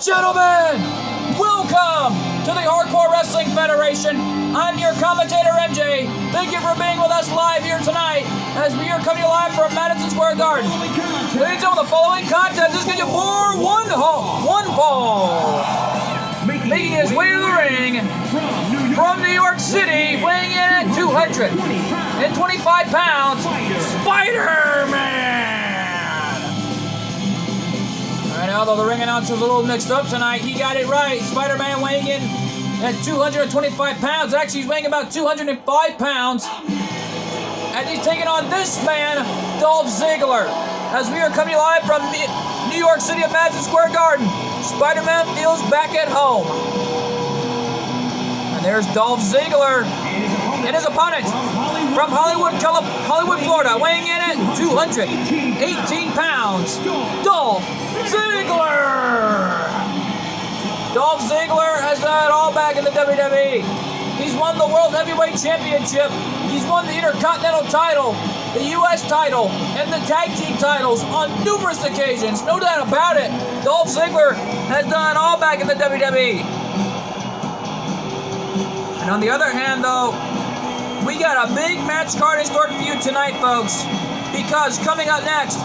gentlemen, welcome to the Hardcore Wrestling Federation. I'm your commentator, MJ. Thank you for being with us live here tonight as we are coming live from Madison Square Garden. Ladies and gentlemen, the following contest is scheduled for one fall. Making his way to the ring from New York City, weighing in at 225 pounds, Spider-Man! Alright, although the ring announcer's a little mixed up tonight, he got it right. Spider-Man weighing in at 225 pounds. Actually, he's weighing about 205 pounds. And he's taking on this man, Dolph Ziggler. As we are coming live from New York City at Madison Square Garden, Spider-Man feels back at home. And there's Dolph Ziggler and his opponent from Hollywood, Florida, weighing in at 218 pounds, Dolph Ziggler. Dolph Ziggler has done it all back in the WWE. He's won the World Heavyweight Championship. He's won the Intercontinental title, the U.S. title, and the Tag Team titles on numerous occasions. No doubt about it. Dolph Ziggler has done it all back in the WWE. And on the other hand, though, we got a big match card in store for you tonight, folks. Because coming up next,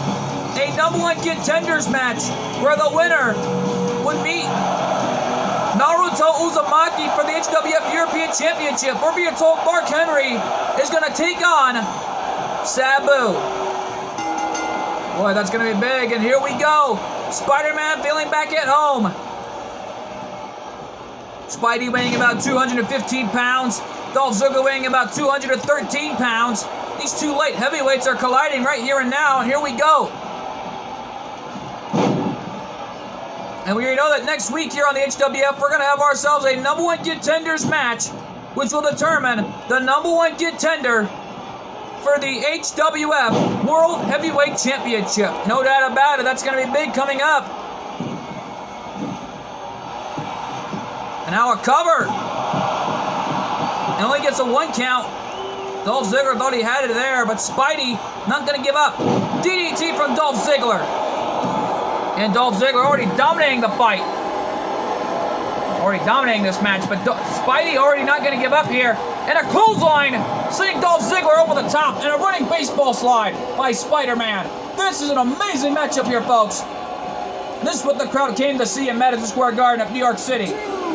a #1 contenders match where the winner would meet Naruto Uzumaki for the HWF European Championship. We're being told Mark Henry is going to take on Sabu. Boy, that's going to be big. And here we go. Spider-Man feeling back at home. Spidey weighing about 215 pounds. Dolph Ziggler weighing about 213 pounds. These two light heavyweights are colliding right here and now. And here we go. And we already know that next week here on the HWF, we're going to have ourselves a #1 contenders match, which will determine the #1 contender for the HWF World Heavyweight Championship. No doubt about it, that's going to be big coming up. And now a cover. It only gets a 1 count. Dolph Ziggler thought he had it there, but Spidey not going to give up. DDT from Dolph Ziggler. And Dolph Ziggler already dominating the fight. Already dominating this match, but Spidey already not going to give up here. And a clothesline, sending Dolph Ziggler over the top, and a running baseball slide by Spider-Man. This is an amazing matchup here, folks. This is what the crowd came to see in Madison Square Garden of New York City.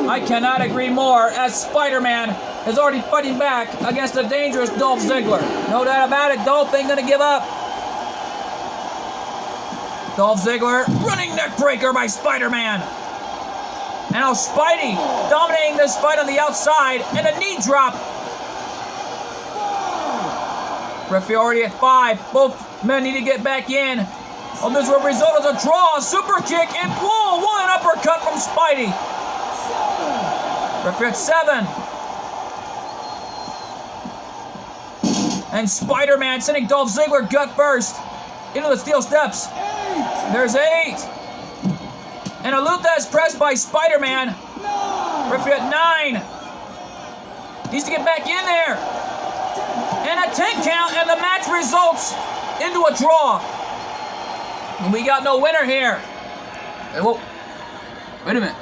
I cannot agree more, as Spider-Man is already fighting back against the dangerous Dolph Ziggler. No doubt about it, Dolph ain't going to give up. Dolph Ziggler, running neck breaker by Spider-Man. And now Spidey dominating this fight on the outside, and a knee drop. Referee already at 5. Both men need to get back in. Oh, this will result as a draw, a super kick, and whoa, one uppercut from Spidey. Referee at 7. And Spider-Man sending Dolph Ziggler gut first into the steel steps. There's 8. And a Luthez press by Spider-Man. Referee at 9. Needs to get back in there. And a 10 count, and the match results into a draw. And we got no winner here. Whoa. Wait a minute.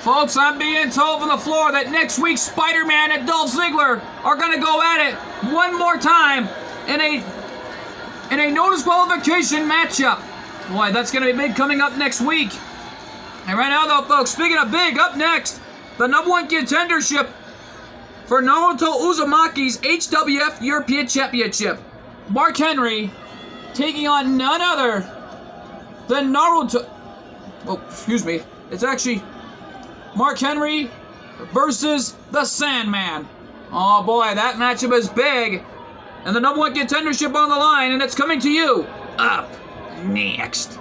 Folks, I'm being told from the floor that next week Spider-Man and Dolph Ziggler are going to go at it one more time in a no disqualification matchup. Boy, that's going to be big coming up next week. And right now, though, folks, speaking of big, up next, the #1 contendership for Naruto Uzumaki's HWF European Championship. Mark Henry taking on none other than Naruto. Oh, excuse me. It's actually Mark Henry versus the Sandman. Oh, boy, that matchup is big. And the #1 contendership on the line, and it's coming to you up next.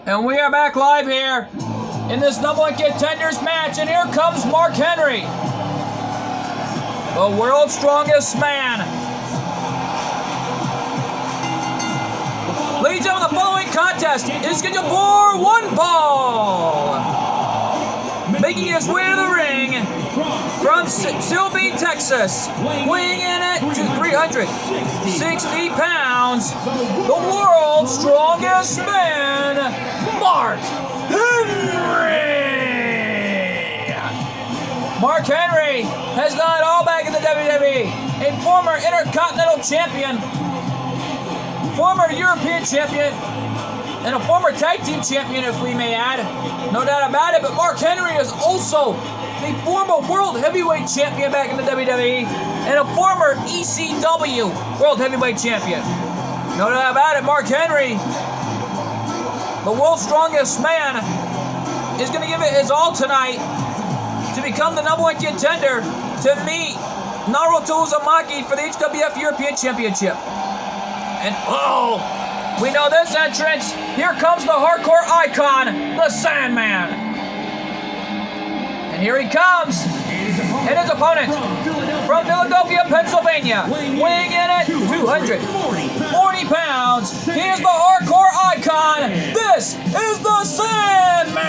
And we are back live here in this number one contenders match. And here comes Mark Henry, the world's strongest man. Ladies and gentlemen, the following contest is scheduled for one fall. Making his way to the ring from Sylvie, Texas, weighing in at 360 pounds, the world's strongest man, Mark Henry. Mark Henry has done it all back in the WWE. A former Intercontinental Champion, former European Champion, and a former Tag Team Champion, if we may add. No doubt about it, but Mark Henry is also the former World Heavyweight Champion back in the WWE and a former ECW World Heavyweight Champion. No doubt about it, Mark Henry, the world's strongest man, is going to give it his all tonight to become the number one contender to meet Naruto Uzumaki for the HWF European Championship. And we know this entrance. Here comes the hardcore icon, the Sandman. And here he comes. And his opponent from Philadelphia, Pennsylvania, weighing in at 240 pounds. He is the hardcore icon. This is the Sandman.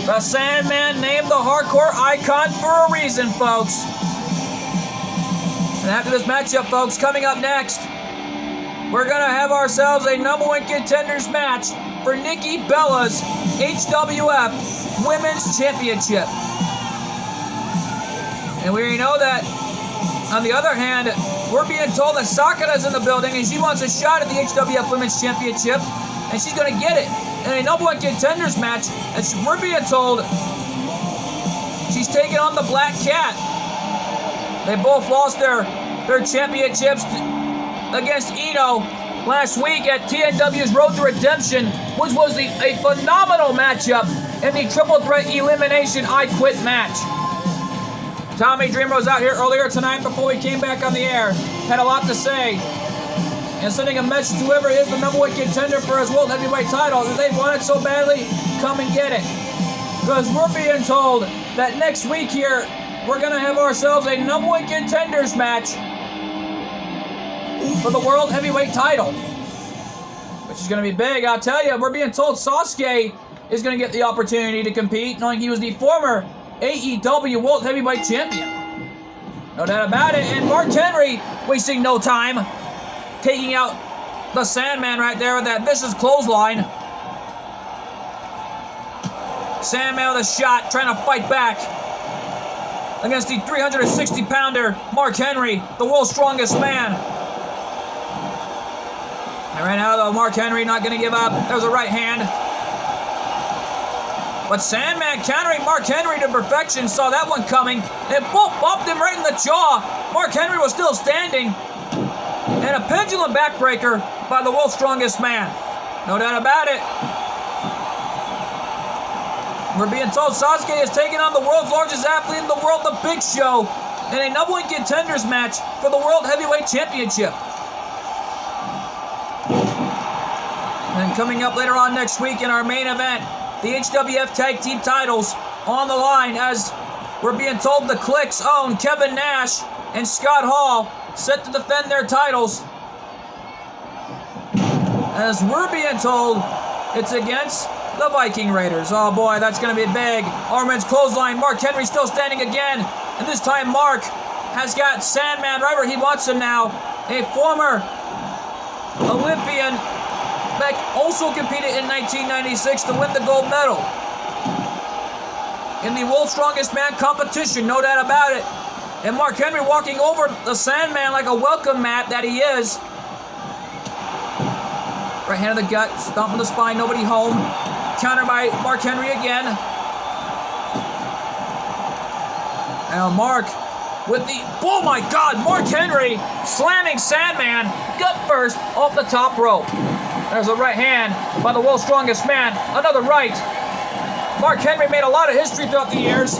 The Sandman named the hardcore icon for a reason, folks. And after this matchup, folks, coming up next, we're going to have ourselves a number one contenders match for Nikki Bella's HWF Women's Championship. And we already know that, on the other hand, we're being told that Sakura's in the building and she wants a shot at the HWF Women's Championship, and she's going to get it in a number one contenders match. And we're being told she's taking on the Black Cat. They both lost their championships against Eno last week at TNW's Road to Redemption, which was a phenomenal matchup in the Triple Threat Elimination I Quit match. Tommy Dreamer was out here earlier tonight before we came back on the air. Had a lot to say. And sending a message to whoever is the number one contender for his World Heavyweight title. If they want it so badly, come and get it. Because we're being told that next week here, we're going to have ourselves a number one contenders match for the World Heavyweight title, which is going to be big. I'll tell you, we're being told Sasuke is going to get the opportunity to compete, knowing he was the former AEW World Heavyweight Champion. No doubt about it. And Mark Henry, wasting no time, taking out the Sandman right there with that vicious clothesline. Sandman with a shot, trying to fight back against the 360-pounder Mark Henry, the world's strongest man. And right now, though, Mark Henry not going to give up. There's a right hand. But Sandman countering Mark Henry to perfection. Saw that one coming. And both bumped him right in the jaw. Mark Henry was still standing. And a pendulum backbreaker by the world's strongest man. No doubt about it. We're being told Sasuke is taking on the world's largest athlete in the world, The Big Show, in a number one contenders match for the World Heavyweight Championship. And coming up later on next week in our main event, the HWF Tag Team titles on the line, as we're being told the Clique's own Kevin Nash and Scott Hall set to defend their titles. As we're being told, it's against the Viking Raiders. Oh boy, that's going to be big. Armin's clothesline. Mark Henry still standing again. And this time Mark has got Sandman right where he wants him now. A former Olympian that also competed in 1996 to win the gold medal in the World's Strongest Man competition, no doubt about it. And Mark Henry walking over the Sandman like a welcome mat that he is. Right hand of the gut, stomping the spine, nobody home. Counter by Mark Henry again. Now Mark with the, oh my God, Mark Henry slamming Sandman gut first off the top rope. There's a right hand by the world's strongest man. Another right. Mark Henry made a lot of history throughout the years.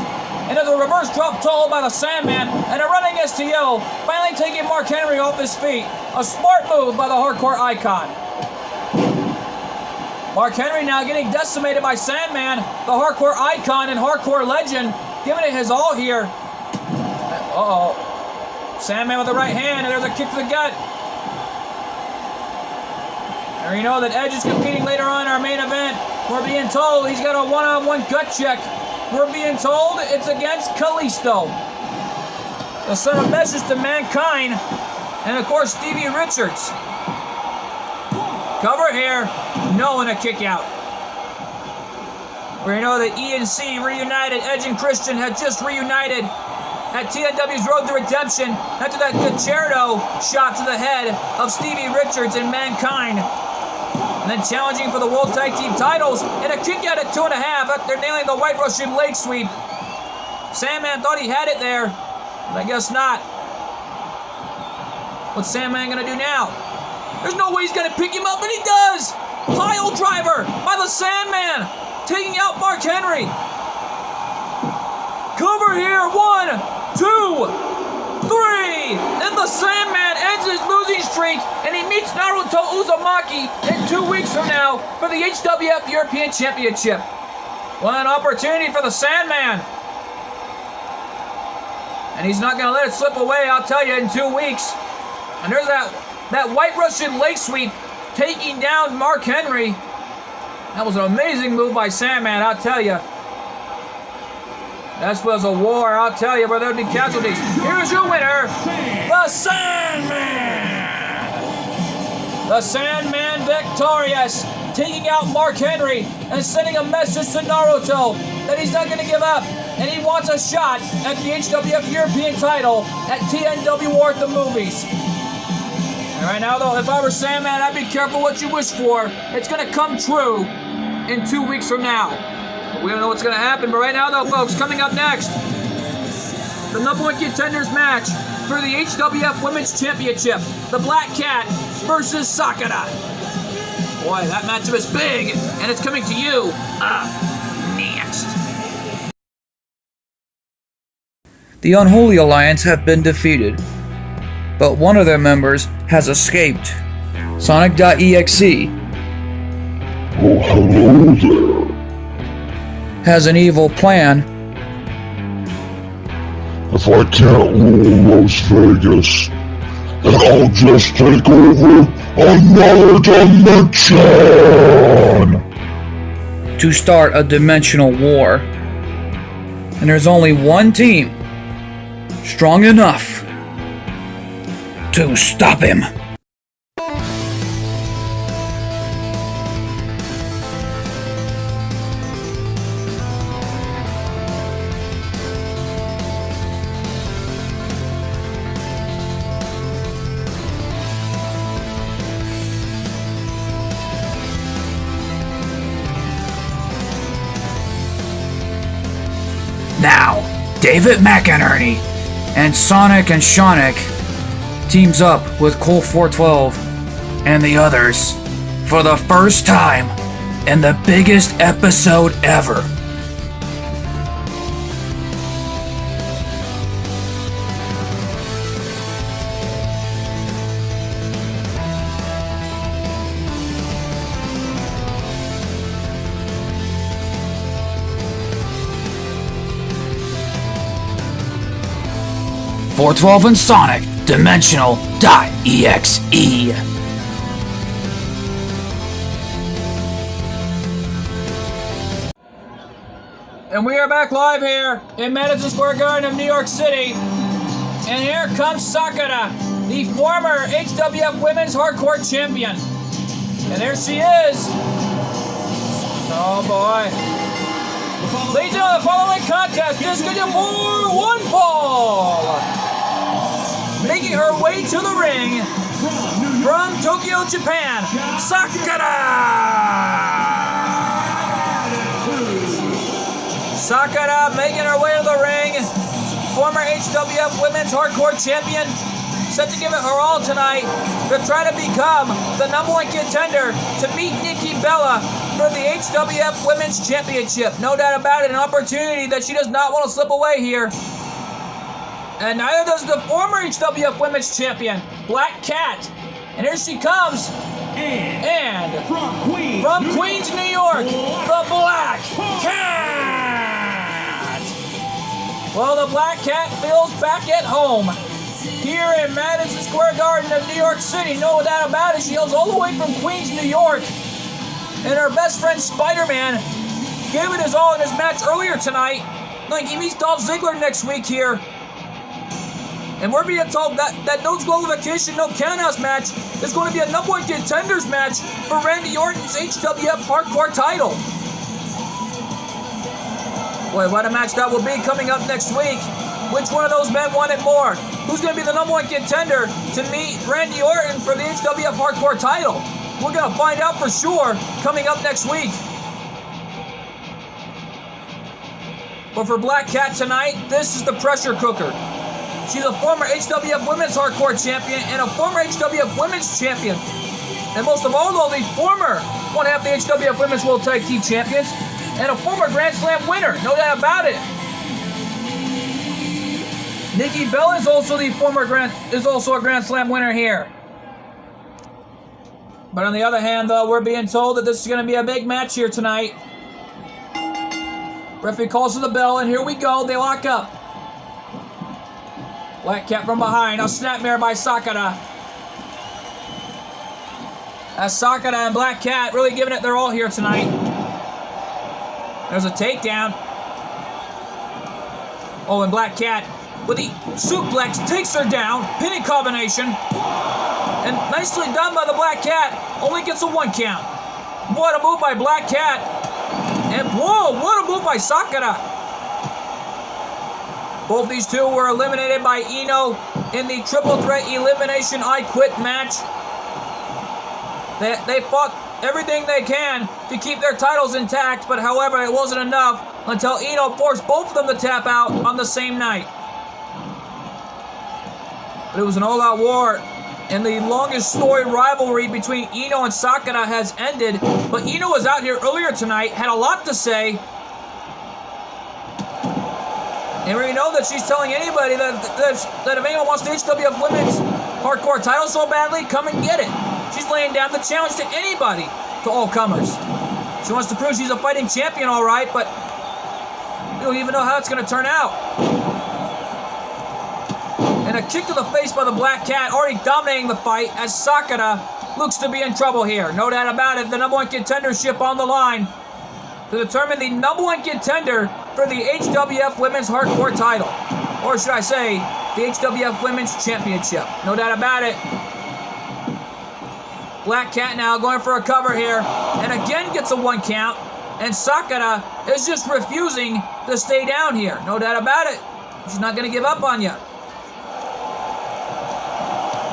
And there's a reverse drop toe by the Sandman. And a running STO, finally taking Mark Henry off his feet. A smart move by the hardcore icon. Mark Henry now getting decimated by Sandman, the hardcore icon and hardcore legend, giving it his all here. Uh-oh. Sandman with the right hand, and there's a kick to the gut. And you know that Edge is competing later on in our main event. We're being told he's got a one-on-one gut check. We're being told it's against Kalisto. They'll send a message to Mankind, and of course Stevie Richards. Cover here, no, and a kick out. We know that ENC reunited. Edge and Christian had just reunited at TNW's Road to Redemption after that Concerto shot to the head of Stevie Richards and Mankind. And then challenging for the World Tag Team titles and a kick out at 2.5 after nailing the White Russian leg sweep. Sandman thought he had it there, but I guess not. What's Sandman gonna do now? There's no way he's gonna pick him up, and he does! Pile driver by the Sandman, taking out Mark Henry. Cover here, 1, 2, 3, and the Sandman ends his losing streak, and he meets Naruto Uzumaki in 2 weeks from now for the HWF European Championship. What an opportunity for the Sandman. And he's not going to let it slip away, I'll tell you, in 2 weeks. And there's that White Russian leg sweep taking down Mark Henry. That was an amazing move by Sandman, I'll tell you. That was a war, I'll tell you, where there would be casualties. Here's your winner, the Sandman! The Sandman victorious, taking out Mark Henry and sending a message to Naruto that he's not going to give up, and he wants a shot at the HWF European title at TNW or at the movies. And right now, though, if I were Sandman, I'd be careful what you wish for. It's going to come true in 2 weeks from now. We don't know what's going to happen, but right now, though, folks, coming up next, the #1 contenders match for the HWF Women's Championship, the Black Cat versus Sakura. Boy, that matchup is big, and it's coming to you next. The Unholy Alliance have been defeated, but one of their members has escaped. Sonic.exe Oh, hello there. has an evil plan. If I can't rule Las Vegas, then I'll just take over another dimension! To start a dimensional war. And there's only one team strong enough to stop him. Now, David McInerney and Sonic and Shonik teams up with Cole 412 and the others for the first time in the biggest episode ever. .412 and Sonic Dimensional.exe. And we are back live here in Madison Square Garden of New York City. And here comes Sakura, the former HWF Women's Hardcore Champion. And there she is. Oh boy. Ladies and gentlemen, the following contest is scheduled for one fall. Making her way to the ring from Tokyo, Japan, Sakura! Sakura making her way to the ring. Former HWF Women's Hardcore Champion. Set to give it her all tonight to try to become the #1 contender to beat Nikki Bella for the HWF Women's Championship. No doubt about it, an opportunity that she does not want to slip away here. And neither does the former HWF Women's Champion, Black Cat. And here she comes. And from Queens, New York, the Black Cat. Well, the Black Cat feels back at home here in Madison Square Garden of New York City. No doubt about it. She hails all the way from Queens, New York. And her best friend Spider-Man gave it his all in his match earlier tonight. Like, he meets Dolph Ziggler next week here. And we're being told that no disqualification, no countouts match is going to be a number one contenders match for Randy Orton's HWF Hardcore title. Boy, what a match that will be coming up next week. Which one of those men wanted more? Who's going to be the number one contender to meet Randy Orton for the HWF Hardcore title? We're going to find out for sure coming up next week. But for Black Cat tonight, this is the pressure cooker. She's a former HWF Women's Hardcore Champion and a former HWF Women's Champion. And most of all, though, the former one half the HWF Women's World Tag Team Champions and a former Grand Slam winner, no doubt about it. Nikki Bella is also a Grand Slam winner here. But on the other hand, though, we're being told that this is going to be a big match here tonight. Referee calls for the bell, and here we go. They lock up. Black Cat from behind. A snapmare by Sakura. As Sakura and Black Cat really giving it their all here tonight. There's a takedown. Oh, and Black Cat with the suplex takes her down. Pinning combination. And nicely done by the Black Cat. Only gets a 1 count. What a move by Black Cat. And whoa, what a move by Sakura. Both these two were eliminated by Ino in the Triple Threat Elimination I Quit match. They fought everything they can to keep their titles intact, but however, it wasn't enough until Ino forced both of them to tap out on the same night. But it was an all-out war, and the longest story rivalry between Ino and Sakura has ended. But Ino was out here earlier tonight, had a lot to say. And we know that she's telling anybody that if anyone wants the HWF Women's Hardcore title so badly, come and get it. She's laying down the challenge to anybody, to all comers. She wants to prove she's a fighting champion, all right, but we don't even know how it's going to turn out. And a kick to the face by the Black Cat, already dominating the fight as Sakura looks to be in trouble here. No doubt about it, the number one contendership on the line to determine the number one contender for the HWF Women's Hardcore title. Or should I say, the HWF Women's Championship. No doubt about it. Black Cat now going for a cover here. And again gets a 1 count. And Sakura is just refusing to stay down here. No doubt about it. She's not going to give up on you.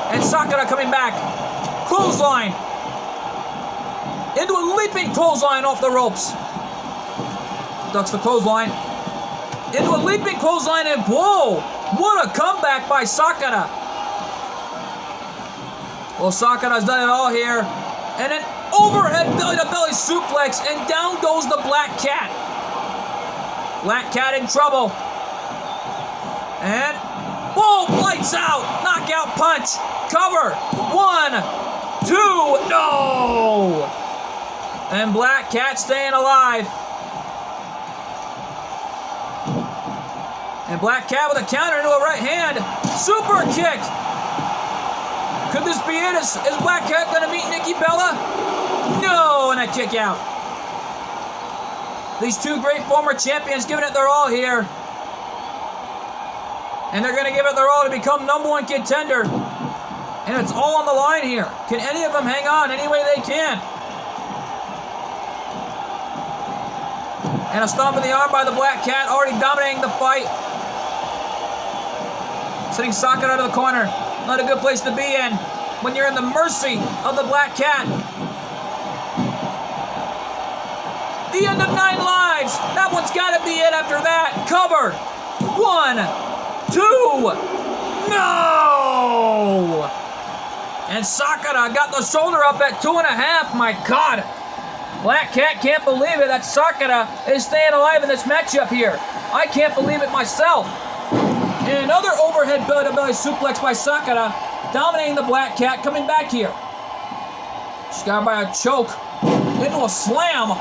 And Sakura coming back. Clothesline. Into a leaping clothesline off the ropes. Ducks the clothesline. Into a leaping clothesline, and whoa! What a comeback by Sakura. Well, Sakura's done it all here. And an overhead belly-to-belly suplex, and down goes the Black Cat. Black Cat in trouble. And, whoa, lights out. Knockout punch. Cover. 1, 2, no! And Black Cat staying alive. And Black Cat with a counter into a right hand. Super kick. Could this be it? Is Black Cat going to meet Nikki Bella? No, and a kick out. These two great former champions giving it their all here. And they're going to give it their all to become number one contender. And it's all on the line here. Can any of them hang on any way they can? And a stomp in the arm by the Black Cat, already dominating the fight. Sending Sakura to the corner. Not a good place to be in when you're in the mercy of the Black Cat. The end of 9 lives. That one's got to be it after that. Cover. 1, 2. No! And Sakura got the shoulder up at 2.5. My God. Black Cat can't believe it that Sakura is staying alive in this matchup here. I can't believe it myself. And another overhead belly-to-belly suplex by Sakura, dominating the Black Cat, coming back here. She got her by a choke into a slam.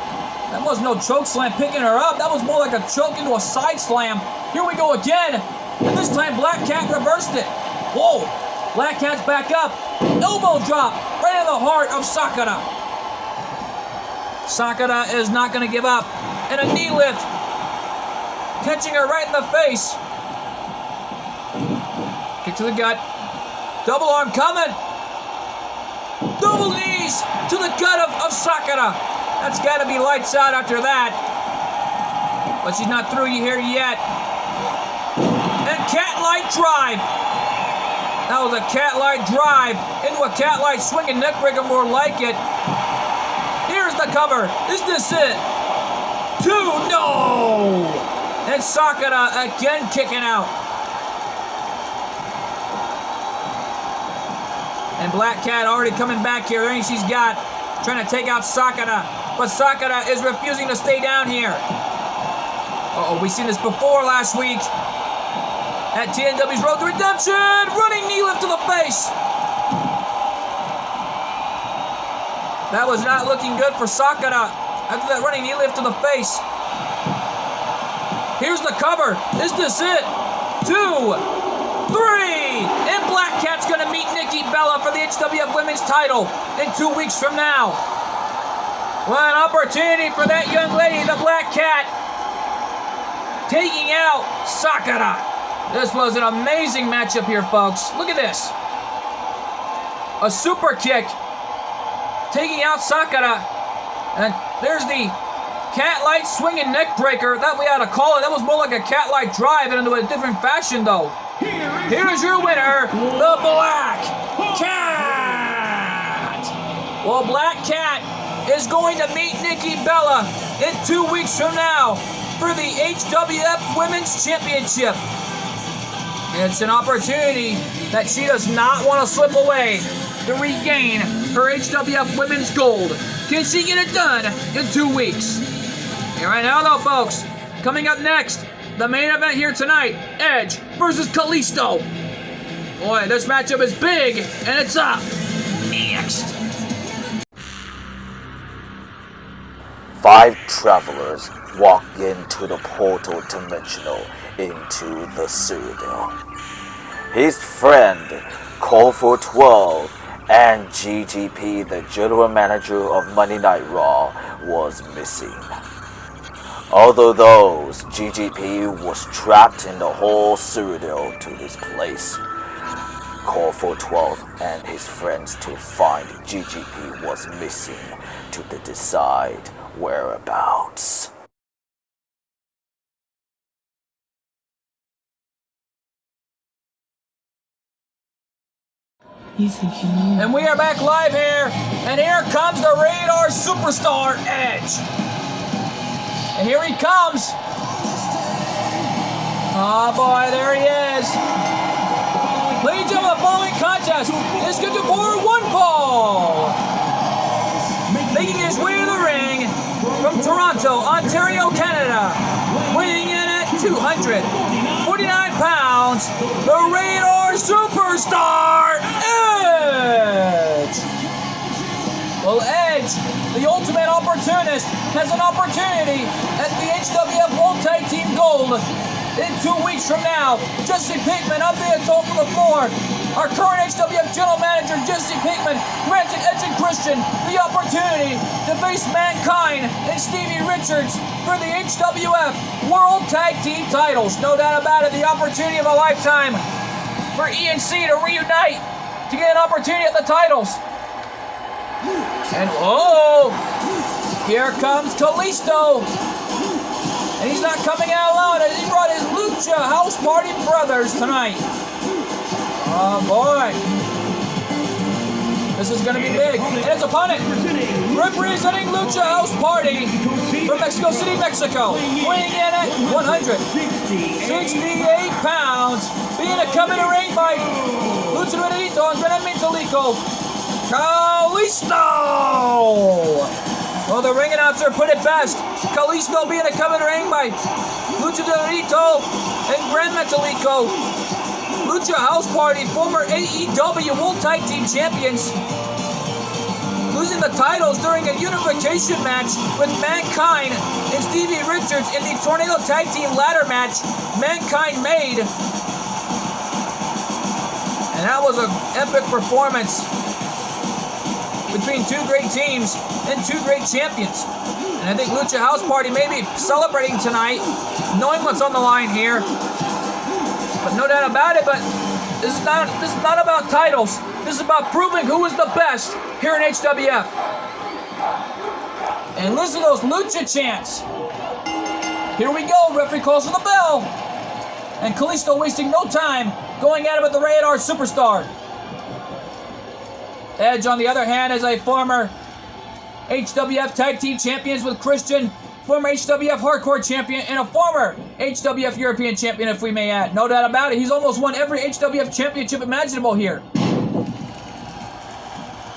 That was no choke slam picking her up. That was more like a choke into a side slam. Here we go again. And this time Black Cat reversed it. Whoa. Black Cat's back up. Elbow drop right in the heart of Sakura. Sakura is not going to give up. And a knee lift. Catching her right in the face. Kick to the gut. Double arm coming. Double knees to the gut of Sakura. That's got to be lights out after that. But she's not through here yet. And cat-like drive. That was a cat-like drive into a cat-like swinging neckbreaker, more like it. Here's the cover. Is this it? 2, no! And Sakura again kicking out. And Black Cat already coming back here. Everything she's got, trying to take out Sakura. But Sakura is refusing to stay down here. Uh-oh, we've seen this before last week. At TNW's Road to Redemption. Running knee lift to the face. That was not looking good for Sakura. After that running knee lift to the face. Here's the cover. Is this it? 2, 3. And Black Cat's going to meet Nikki Bella for the HWF Women's title in 2 weeks from now. What an opportunity for that young lady, the Black Cat, taking out Sakura. This was an amazing matchup here, folks. Look at this. A super kick, taking out Sakura. And there's the cat-like swinging neck breaker. That we ought to call it. That was more like a cat-like drive into a different fashion, though. Here's your winner, the Black Cat. Well, Black Cat is going to meet Nikki Bella in 2 weeks from now for the HWF Women's Championship. It's an opportunity that she does not want to slip away to regain her HWF Women's Gold. Can she get it done in 2 weeks? And right now, though, folks, coming up next, the main event here tonight, Edge versus Kalisto. Boy, this matchup is big, and it's up next. 5 travelers walk into the portal dimensional into the Citadel. His friend, Cole for 12, and GGP, the general manager of Monday Night Raw, was missing. Although those, GGP was trapped in the whole Citadel to this place. Call for 12 and his friends to find GGP was missing to decide whereabouts. And we are back live here, and here comes the Radar Superstar Edge. And here he comes. Oh boy, there he is. Ladies and gentlemen, the following contest is scheduled for 1 fall. Making his way to the ring from Toronto, Ontario, Canada. Weighing in at 249 pounds, the Radar Superstar Edge. Well, Edge, the ultimate opportunist, has an opportunity at the HWF World Tag Team Gold in 2 weeks from now. Jesse Pinkman up there top of the floor. Our current HWF General Manager, Jesse Pinkman, granted Edge and Christian the opportunity to face Mankind and Stevie Richards for the HWF World Tag Team titles. No doubt about it, the opportunity of a lifetime for ENC to reunite, to get an opportunity at the titles. And oh, here comes Kalisto. And he's not coming out alone. He brought his Lucha House Party brothers tonight. Oh boy. This is going to be big. And his opponent, representing Lucha House Party from Mexico City, Mexico, weighing in at 168 pounds, being accompanied ring by Lucha Dorito and Brennan Mintalico, Kalisto! Well, the ring announcer put it best. Kalisto being accompanied ring by Lucha Dorito and Brennan Mintalico, Lucha House Party, former AEW World Tag Team Champions. losing the titles during a unification match with Mankind and Stevie Richards in the Tornado Tag Team ladder match Mankind made. And that was an epic performance between two great teams and two great champions. And I think Lucha House Party may be celebrating tonight, knowing what's on the line here. But no doubt about it, but this is not about titles. This is about proving who is the best here in HWF. And listen to those Lucha chants. Here we go, referee calls for the bell. And Kalisto wasting no time, going at it with the Radar Superstar. Edge, on the other hand, is a former HWF Tag Team Champions with Christian, former HWF Hardcore Champion, and a former HWF European Champion, if we may add. No doubt about it, he's almost won every HWF Championship imaginable here.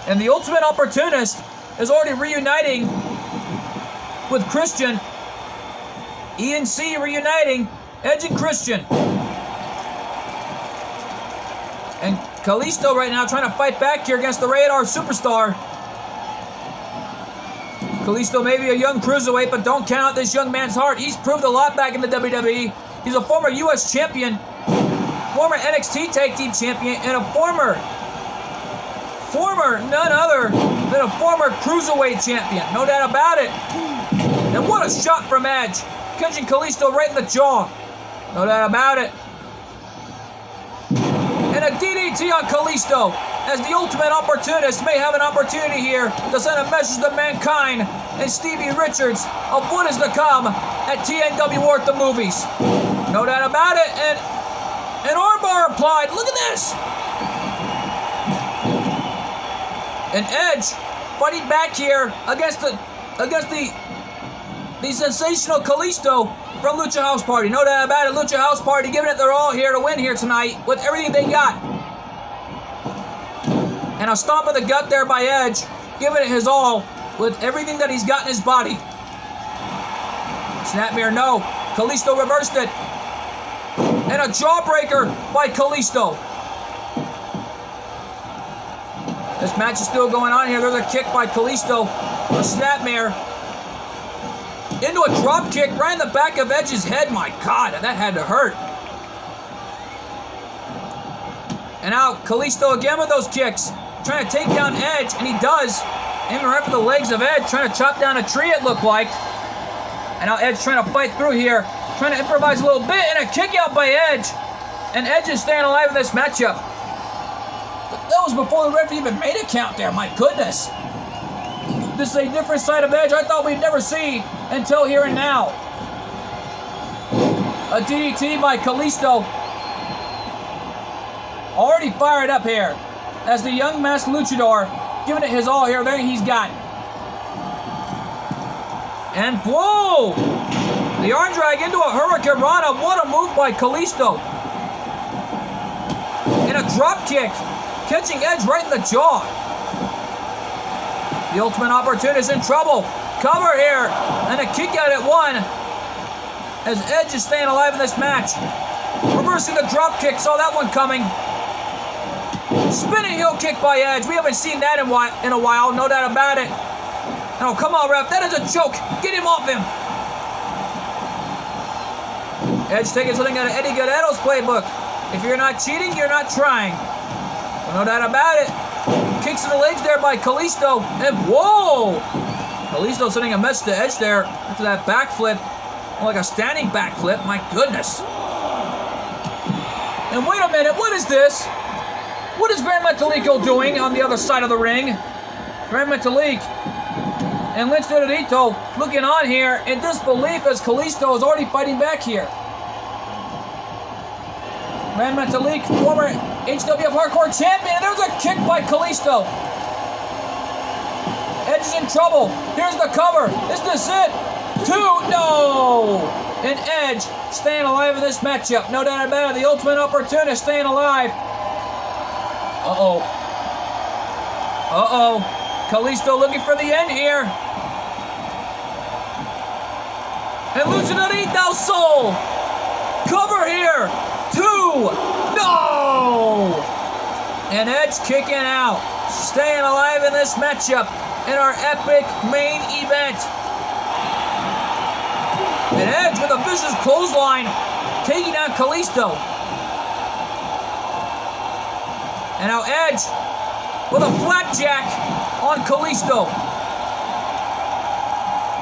And the Ultimate Opportunist is already reuniting with Christian. ENC reuniting Edge and Christian. And Kalisto right now trying to fight back here against the Radar Superstar. Kalisto may be a young cruiserweight, but don't count out this young man's heart. He's proved a lot back in the WWE. He's a former U.S. champion, former NXT Tag Team Champion, and a former none other than a former cruiserweight champion. No doubt about it. And what a shot from Edge, catching Kalisto right in the jaw. No doubt about it. And a DDT on Kalisto, as the Ultimate Opportunist may have an opportunity here to send a message to Mankind and Stevie Richards of what is to come at TNW Worth the Movies. No doubt about it, and an armbar applied. Look at this. And Edge fighting back here against the sensational Kalisto from Lucha House Party. No doubt about it, Lucha House Party giving it their all here to win here tonight with everything they got. And a stomp of the gut there by Edge, giving it his all with everything that he's got in his body. Snapmare, no. Kalisto reversed it. And a jawbreaker by Kalisto. This match is still going on here. There's a kick by Kalisto. A snapmare. Into a drop kick right in the back of Edge's head. My God, that had to hurt. And now Kalisto again with those kicks. Trying to take down Edge, and he does. Aiming right for the legs of Edge. Trying to chop down a tree, it looked like. And now Edge trying to fight through here. Trying to improvise a little bit. And a kick out by Edge. And Edge is staying alive in this matchup. That was before the referee even made a count there. My goodness. This is a different side of Edge I thought we'd never see until here and now. A DDT by Kalisto. Already fired up here as the young masked luchador giving it his all here. There he's got. And whoa! The arm drag into a Hurricane Rana. What a move by Kalisto. And a drop kick. Catching Edge right in the jaw. The Ultimate Opportunist in trouble. Cover here. And a kick out at one. As Edge is staying alive in this match. Reversing the drop kick. Saw that one coming. Spinning heel kick by Edge. We haven't seen that in a while. No doubt about it. Oh, come on, ref. That is a joke. Get him off him. Edge taking something out of Eddie Guerrero's playbook. If you're not cheating, you're not trying. No doubt about it. Kicks to the legs there by Kalisto. And whoa! Kalisto sending a message to Edge there after that backflip. Like a standing backflip. My goodness. And wait a minute. What is this? What is Gran Metalico doing on the other side of the ring? Gran Metalik and Lince Dorito looking on here in disbelief as Kalisto is already fighting back here. Gran Metalik, former HWF Hardcore Champion, and there's a kick by Kalisto. Edge is in trouble. Here's the cover. Is this it? 2, no! And Edge staying alive in this matchup. No doubt about it. The Ultimate Opportunist staying alive. Uh-oh. Uh-oh. Kalisto looking for the end here. And Luchador del Sol. Cover here. 2. No! And Edge kicking out. staying alive in this matchup in our epic main event. And Edge with a vicious clothesline, taking down Kalisto. And now Edge with a flapjack on Kalisto.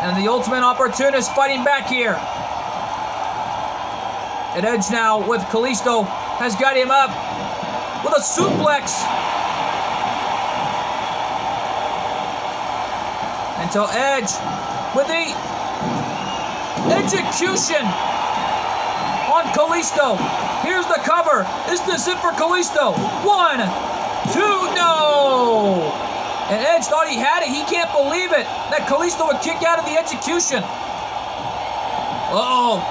And the Ultimate Opportunist fighting back here. And Edge now with Kalisto has got him up with a suplex. Until Edge with the execution on Kalisto. Here's the cover. Is this it for Kalisto? 1, 2, no! And Edge thought he had it. He can't believe it that Kalisto would kick out of the execution. Uh-oh.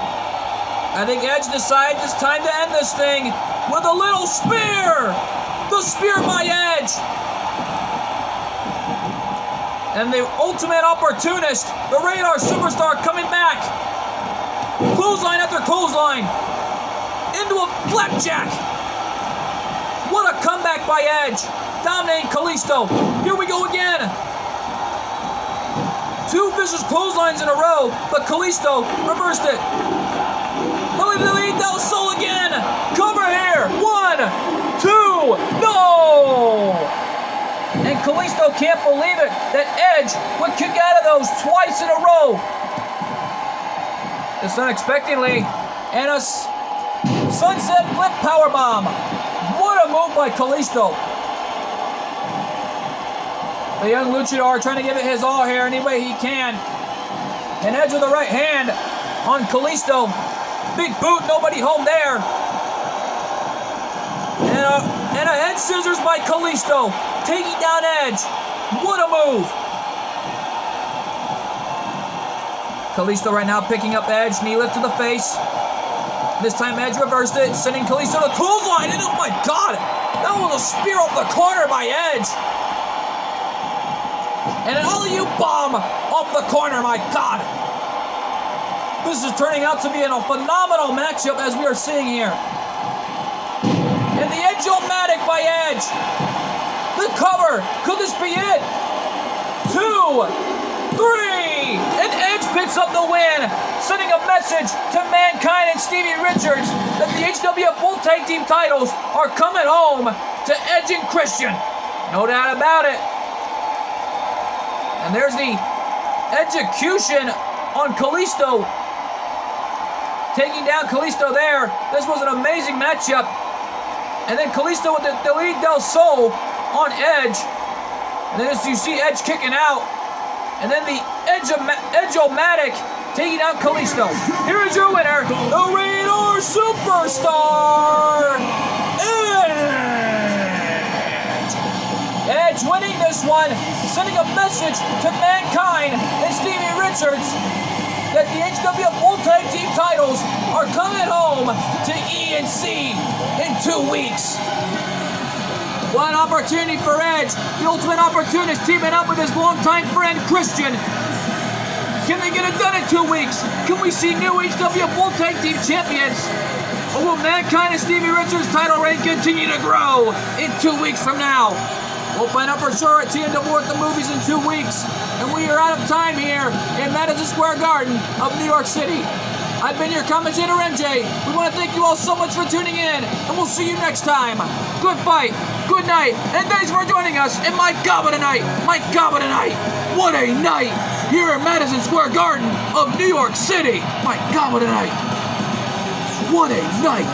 I think Edge decides it's time to end this thing with a little spear. The spear by Edge. And the Ultimate Opportunist, the Radar Superstar, coming back. Clothesline after clothesline. Into a flapjack. What a comeback by Edge. Dominating Kalisto. Here we go again. 2 vicious clotheslines in a row, but Kalisto reversed it. Lily Del Sol again. Cover here. 1, 2, no! And Kalisto can't believe it that Edge would kick out of those twice in a row. This unexpectedly, and a sunset flip powerbomb. What a move by Kalisto. The young luchador trying to give it his all here any way he can. And Edge with the right hand on Kalisto. Big boot, nobody home there. And a head scissors by Kalisto, taking down Edge. What a move. Kalisto right now picking up Edge, knee lift to the face. This time Edge reversed it, sending Kalisto to the clothesline. And oh my God, that was a spear off the corner by Edge. And an alley-oop bomb off the corner, my God. This is turning out to be a phenomenal matchup as we are seeing here. And the Edge-O-Matic by Edge. The cover. Could this be it? 2, 3. And Edge picks up the win, sending a message to Mankind and Stevie Richards that the HWF World Tag Team titles are coming home to Edge and Christian. No doubt about it. And there's the execution on Kalisto. Taking down Kalisto there. This was an amazing matchup. And then Kalisto with the lead Del Sol on Edge. And then as you see Edge kicking out. And then the Edge-O-Matic taking out Kalisto. Here is your winner, the Radar Superstar, Edge winning this one, sending a message to Mankind and Stevie Richards that the HWF World Tag Team titles are coming home to E&C in 2 weeks. What an opportunity for Edge, the Ultimate Opportunist, teaming up with his longtime friend Christian. Can they get it done in 2 weeks? Can we see new HWF World Tag Team champions? Or will Mankind and Stevie Richards' title reign continue to grow in 2 weeks from now? We'll find out for sure at TNW at the movies in 2 weeks. And we are out of time here in Madison Square Garden of New York City. I've been your commentator, MJ. We want to thank you all so much for tuning in, and we'll see you next time. Good fight, good night, and thanks for joining us. And my God, what a night! My God, what a night! What a night here at Madison Square Garden of New York City. My God, what a night! What a night!